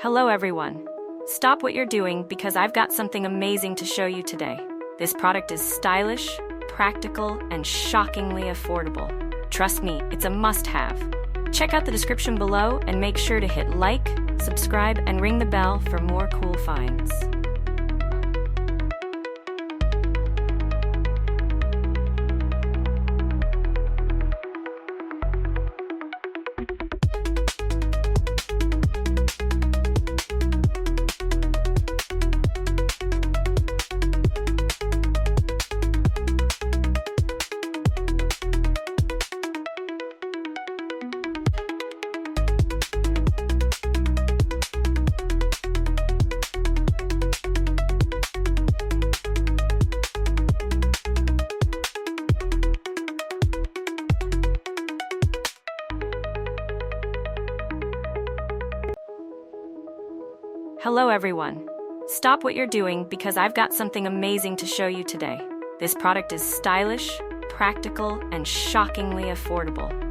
Hello everyone. Stop what you're doing because I've got something amazing to show you today. This product is stylish, practical, and shockingly affordable. Trust me, it's a must-have. Check out the description below and make sure to hit like, subscribe, and ring the bell for more cool finds. Hello everyone. Stop what you're doing because I've got something amazing to show you today. This product is stylish, practical, and shockingly affordable.